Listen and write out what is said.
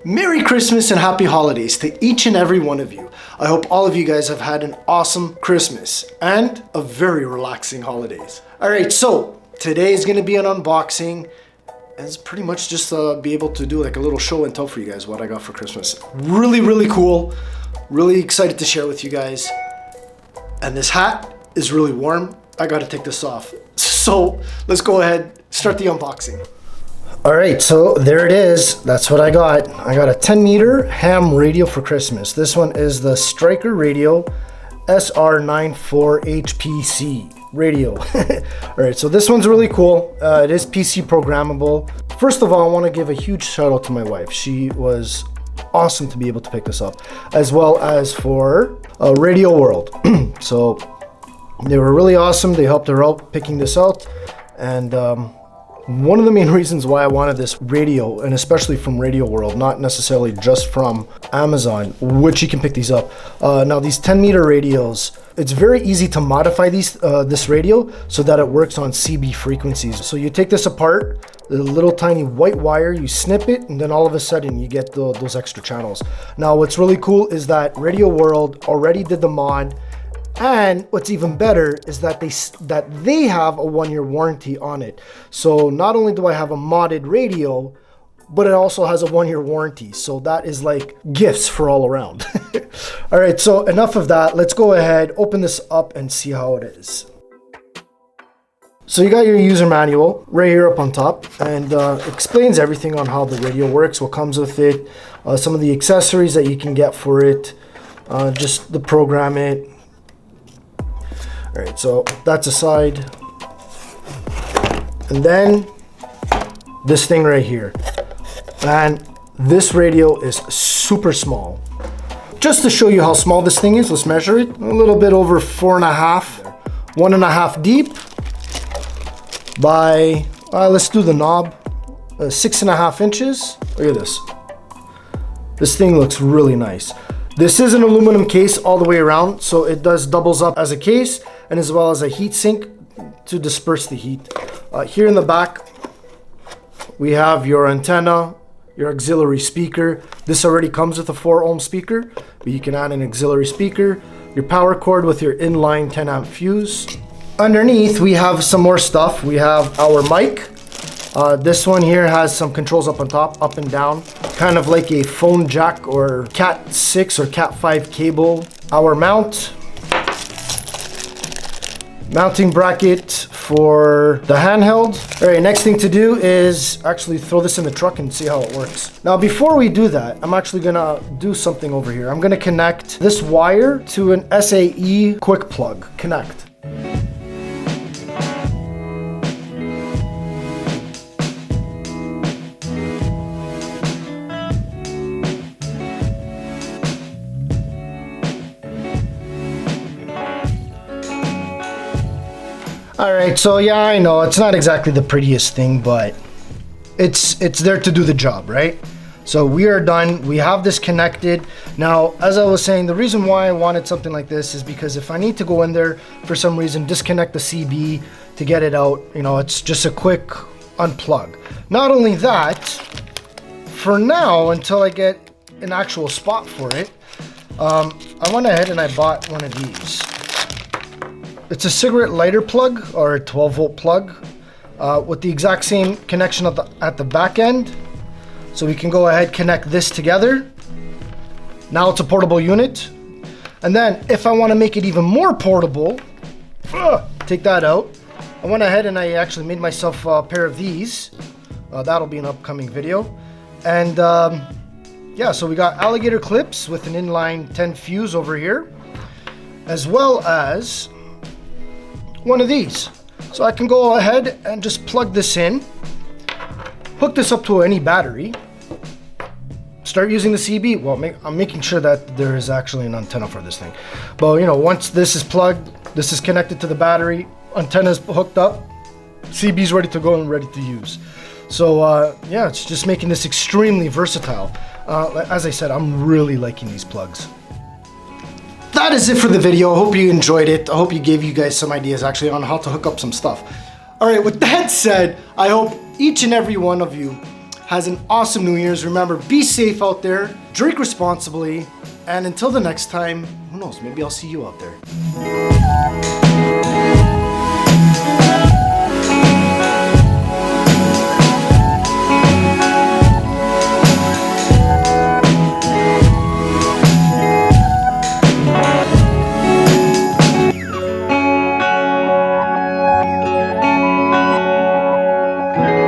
Merry Christmas and Happy Holidays to each and every one of you. I hope all of you guys have had an awesome Christmas and a very relaxing holidays. All right, so today is gonna be an unboxing, and it's pretty much just be able to do like a little show and tell for you guys what I got for Christmas. Really cool. Really excited to share with you guys. And this hat is really warm. I gotta take this off. So let's go ahead, start the unboxing. All right, so there it is. That's what I got. I got a 10-meter ham radio for Christmas. This one is the Stryker SR-94HPC radio. All right, so this one's really cool. It is PC programmable. First of all, I want to give a huge shout out to my wife. She was awesome to be able to pick this up, as well as for Radioworld. So they were really awesome. They helped her out picking this out, and one of the main reasons why I wanted this radio, and especially from Radioworld, not necessarily just from Amazon, which you can pick these up. Now these 10-meter radios, it's very easy to modify this radio so that it works on CB frequencies. So you take this apart, the little tiny white wire, you snip it, and then all of a sudden you get those extra channels. Now what's really cool is that Radioworld already did the mod, and what's even better is that they have a 1-year warranty on it. So not only do I have a modded radio, but it also has a 1-year warranty. So that is like gifts for all around. All right, so enough of that. Let's go ahead, open this up and see how it is. So you got your user manual right here up on top, and explains everything on how the radio works, what comes with it, some of the accessories that you can get for it, just the program it. All right, so that's aside. And then this thing right here. And this radio is super small. Just to show you how small this thing is, let's measure it. A little bit over 1.5 deep by, let's do the knob, 6.5 inches. Look at this. This thing looks really nice. This is an aluminum case all the way around, so it doubles up as a case and as well as a heat sink to disperse the heat. Here in the back, we have your antenna, your auxiliary speaker. This already comes with a 4-ohm speaker, but you can add an auxiliary speaker, your power cord with your inline 10-amp fuse. Underneath, we have some more stuff. We have our mic. This one here has some controls up on top, up and down, kind of like a phone jack or Cat 6 or Cat 5 cable. Our mounting bracket for the handheld. All right, next thing to do is actually throw this in the truck and see how it works. Now, before we do that, I'm actually gonna do something over here. I'm gonna connect this wire to an SAE quick plug. Connect. All right, so yeah, I know it's not exactly the prettiest thing, but it's there to do the job, right? So we are done. We have this connected. Now, as I was saying, the reason why I wanted something like this is because if I need to go in there for some reason, disconnect the CB to get it out, you know, it's just a quick unplug. Not only that, for now, until I get an actual spot for it, I went ahead and I bought one of these. It's a cigarette lighter plug or a 12-volt plug with the exact same connection at the back end. So we can go ahead, connect this together. Now it's a portable unit. And then if I want to make it even more portable, take that out. I went ahead and I actually made myself a pair of these. That'll be an upcoming video. And yeah, so we got alligator clips with an inline 10 fuse over here, as well as one of these. So I can go ahead and just plug this in, hook this up to any battery, start using the CB. Well, I'm making sure that there is actually an antenna for this thing. But you know, once this is plugged, this is connected to the battery, antenna's hooked up, CB's ready to go and ready to use. So yeah, it's just making this extremely versatile. As I said, I'm really liking these plugs. That is it for the video. I hope you enjoyed it. I hope you gave you guys some ideas actually on how to hook up some stuff. All right, with that said, I hope each and every one of you has an awesome New Year's. Remember, be safe out there, drink responsibly, and until the next time, who knows, maybe I'll see you out there.